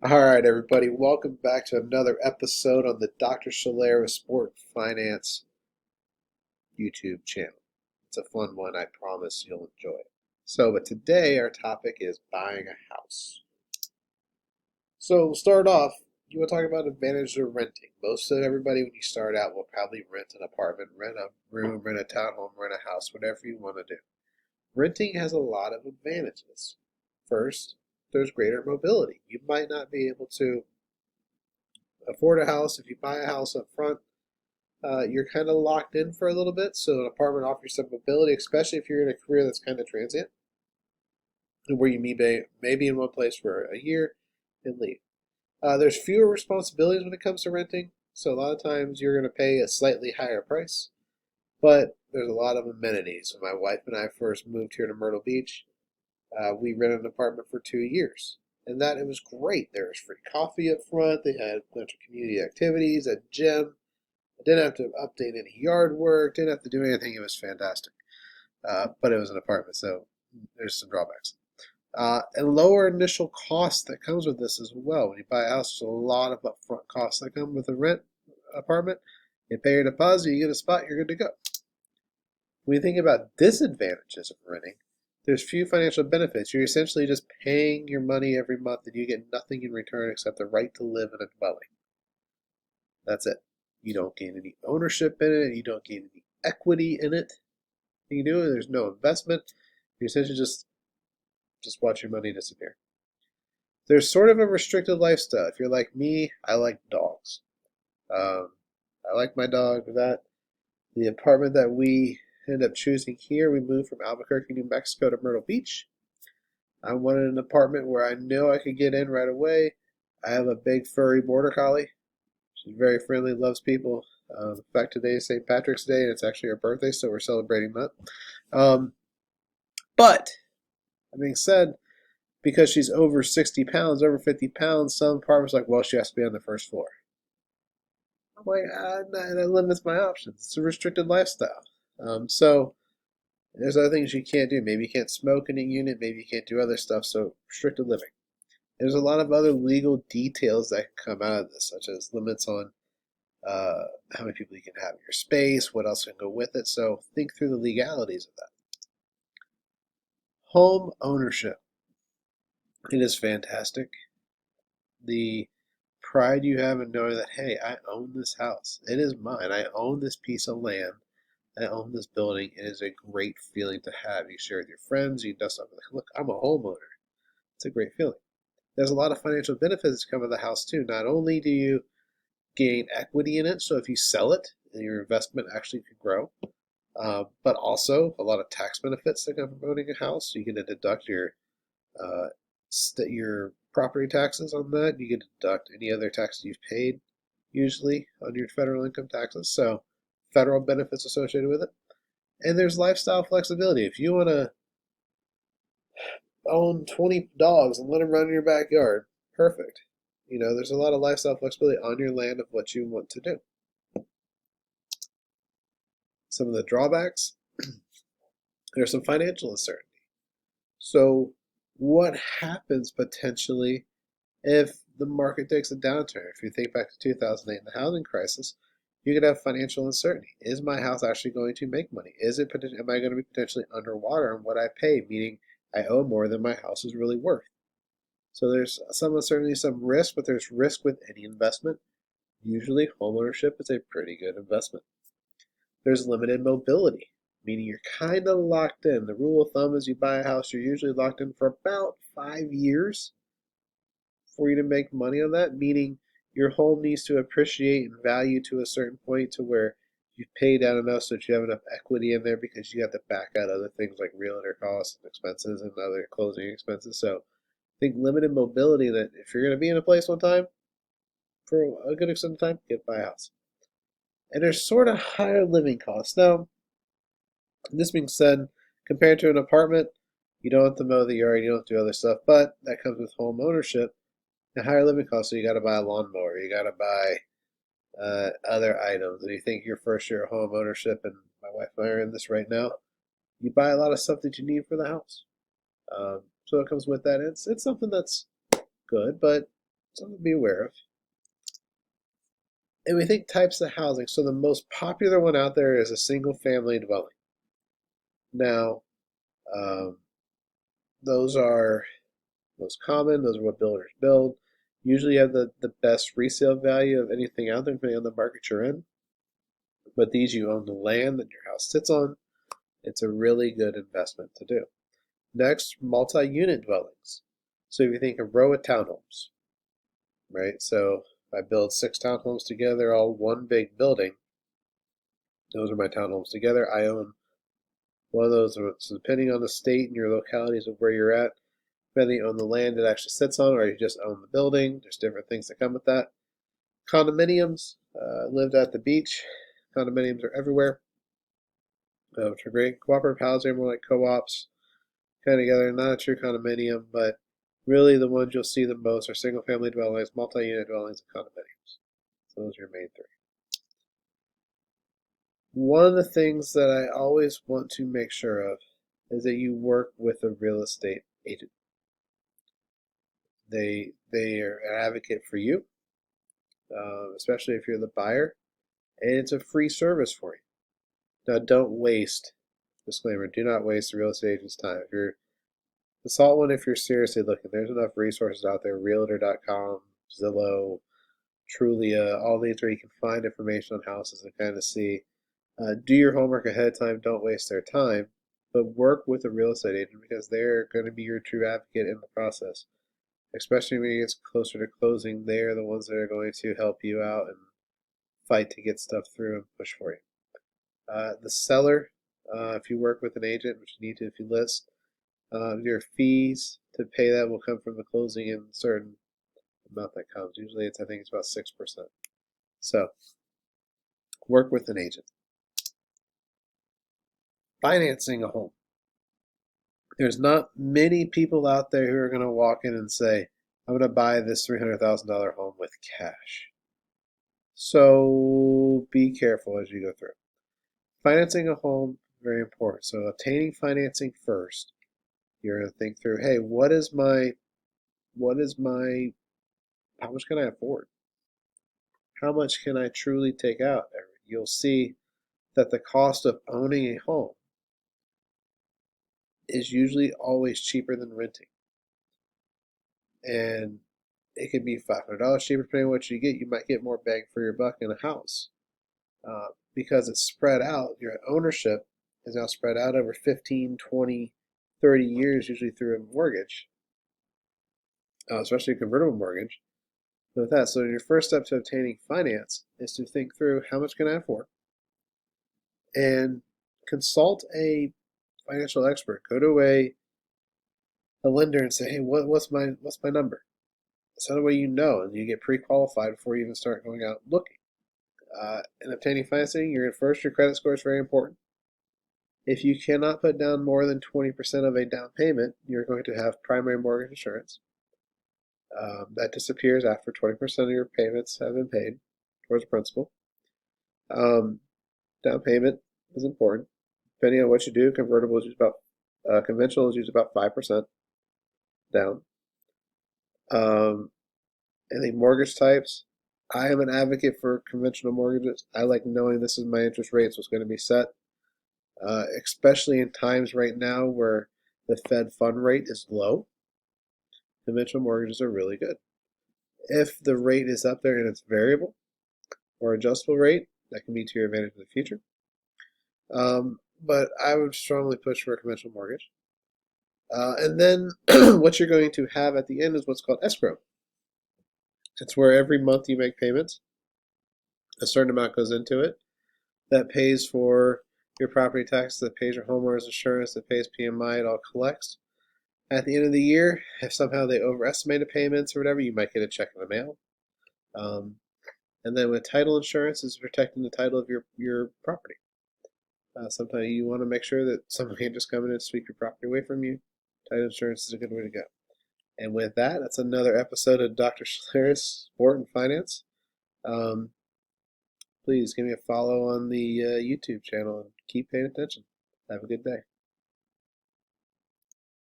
All right, everybody, welcome back to another episode on the Dr. Shalera Sport Finance YouTube channel. It's a fun one, I promise you'll enjoy it. But today our topic is buying a house. So we'll start off, you want to talk about advantages of renting. Most of everybody, when you start out, will probably rent an apartment, rent a room, rent a townhome, rent a house, whatever you want to do. Renting has a lot of advantages. First, there's greater mobility. You might not be able to afford a house. If you buy a house up front, you're kind of locked in for a little bit. So an apartment offers some mobility, especially if you're in a career that's kind of transient, where you may be in one place for a year and leave. There's fewer responsibilities when it comes to renting. So a lot of times you're going to pay a slightly higher price, but there's a lot of amenities. When my wife and I first moved here to Myrtle Beach, we rented an apartment for 2 years. And that it was great. There was free coffee up front. They had a bunch of community activities, a gym. I didn't have to update any yard work. Didn't have to do anything. It was fantastic. But it was an apartment, so there's some drawbacks. And lower initial cost that comes with this as well. When you buy a house, there's a lot of upfront costs that come with a rent apartment. You pay your deposit, you get a spot, you're good to go. When you think about disadvantages of renting, there's few financial benefits. You're essentially just paying your money every month and you get nothing in return except the right to live in a dwelling. That's it. You don't gain any ownership in it. You don't gain any equity in it. You do it. There's no investment. You essentially just watch your money disappear. There's sort of a restricted lifestyle. If you're like me, I like dogs. Um, I like my dog. That the apartment that we ended up choosing here, we moved from Albuquerque, New Mexico to Myrtle Beach. I wanted an apartment where I knew I could get in right away. I have a big furry border collie. She's very friendly, loves people. In fact, today is St. Patrick's Day, and it's actually her birthday, so we're celebrating that. Um, but, that being said, because she's over 60 pounds, over 50 pounds, some apartments are like, well, she has to be on the first floor. I'm like, that limits my options. It's a restricted lifestyle. So, there's other things you can't do. Maybe you can't smoke in a unit, maybe you can't do other stuff, so restricted living. There's a lot of other legal details that can come out of this, such as limits on uh, how many people you can have in your space, what else can go with it. So think through the legalities of that. Home ownership. It is fantastic. The pride you have in knowing that, hey, I own this house. It is mine. I own this piece of land. I own this building. It is a great feeling to have. You share with your friends. You do something like, look, I'm a homeowner. It's a great feeling. There's a lot of financial benefits that come with the house too. Not only do you gain equity in it, so if you sell it, your investment actually could grow. But also a lot of tax benefits that come from owning a house. You get to deduct uh, your property taxes on that. You get to deduct any other taxes you've paid, usually on your federal income taxes. So federal benefits associated with it. And there's lifestyle flexibility. If you want to own 20 dogs and let them run in your backyard, perfect. There's a lot of lifestyle flexibility on your land of what you want to do. Some of the drawbacks, there's some financial uncertainty. So, what happens potentially if the market takes a downturn? If you think back to 2008 and the housing crisis, you could have financial uncertainty. Is my house actually going to make money? Am I going to be potentially underwater on what I pay? Meaning, I owe more than my house is really worth. So there's some uncertainty, some risk, but there's risk with any investment. Usually, homeownership is a pretty good investment. There's limited mobility, meaning you're kind of locked in. The rule of thumb is you buy a house, you're usually locked in for about 5 years for you to make money on that, meaning your home needs to appreciate in value to a certain point to where you've paid down enough so that you have enough equity in there because you have to back out other things like realtor costs and expenses and other closing expenses. So I think limited mobility that if you're going to be in a place one time for a good extent of time, get buy a house. And there's sort of higher living costs. Now, this being said, compared to an apartment, you don't have to mow the yard, you don't have to do other stuff, but that comes with home ownership and higher living costs. So you got to buy a lawnmower, you got to buy other items. And you think your first year of home ownership, and my wife and I are in this right now, you buy a lot of stuff that you need for the house. So it comes with that. It's something that's good, but something to be aware of. And we think types of housing. So the most popular one out there is a single family dwelling. Now, um, those are most common. Those are what builders build. Usually have the best resale value of anything out there, depending on the market you're in. But these, you own the land that your house sits on. It's a really good investment to do. Next, multi-unit dwellings. So if you think a row of townhomes, right? So if I build 6 townhomes together, all one big building. Those are my townhomes together. I own one of those. So depending on the state and your localities of where you're at, depending on the land it actually sits on, or you just own the building, there's different things that come with that. Condominiums, lived at the beach. Condominiums are everywhere, which are great. Cooperative housing are more like co-ops, kind of together. Not a true condominium, but really the ones you'll see the most are single-family dwellings, multi-unit dwellings, and condominiums. So those are your main three. One of the things that I always want to make sure of is that you work with a real estate agent. They are an advocate for you, especially if you're the buyer, and it's a free service for you. Now, don't waste, disclaimer, do not waste the real estate agent's time. If you're consult one if you're seriously looking. There's enough resources out there, Realtor.com, Zillow, Trulia, all these where you can find information on houses and kind of see. Do your homework ahead of time. Don't waste their time, but work with a real estate agent because they're going to be your true advocate in the process. Especially when it gets closer to closing, they're the ones that are going to help you out and fight to get stuff through and push for you. The seller, if you work with an agent, which you need to if you list, your fees to pay that will come from the closing and certain amount that comes. Usually I think it's about 6%. So work with an agent. Financing a home. There's not many people out there who are going to walk in and say, I'm going to buy this $300,000 home with cash. So be careful as you go through. Financing a home, very important. So obtaining financing first. You're going to think through, hey, how much can I afford? How much can I truly take out? You'll see that the cost of owning a home is usually always cheaper than renting. And it could be $500 cheaper depending on what you get. You might get more bang for your buck in a house because it's spread out. Your ownership is now spread out over 15, 20, 30 years, usually through a mortgage, especially a convertible mortgage. With that, so your first step to obtaining finance is to think through how much can I afford and consult a financial expert. Go to a lender and say, hey, what's my number? So that way you know and you get pre-qualified before you even start going out looking. In obtaining financing, first your credit score is very important. If you cannot put down more than 20% of a down payment, you're going to have primary mortgage insurance. That disappears after 20% of your payments have been paid towards principal. Down payment is important. Depending on what you do, convertible is used about, conventional is used about 5% down. I think mortgage types, I am an advocate for conventional mortgages. I like knowing this is my interest rate, so it's going to be set, especially in times right now where the Fed fund rate is low. Conventional mortgages are really good. If the rate is up there and it's variable or adjustable rate, that can be to your advantage in the future. But I would strongly push for a conventional mortgage. And then what you're going to have at the end is what's called escrow. It's where every month you make payments. A certain amount goes into it. That pays for your property tax, that pays your homeowner's insurance, that pays PMI, it all collects. At the end of the year, if somehow they overestimated payments or whatever, you might get a check in the mail. And then with title insurance is protecting the title of your property. Sometimes you want to make sure that someone can't just come in and sweep your property away from you. Title insurance is a good way to go. And with that, that's another episode of Dr. Schler's Sport and Finance. Please give me a follow on the YouTube channel and keep paying attention. Have a good day.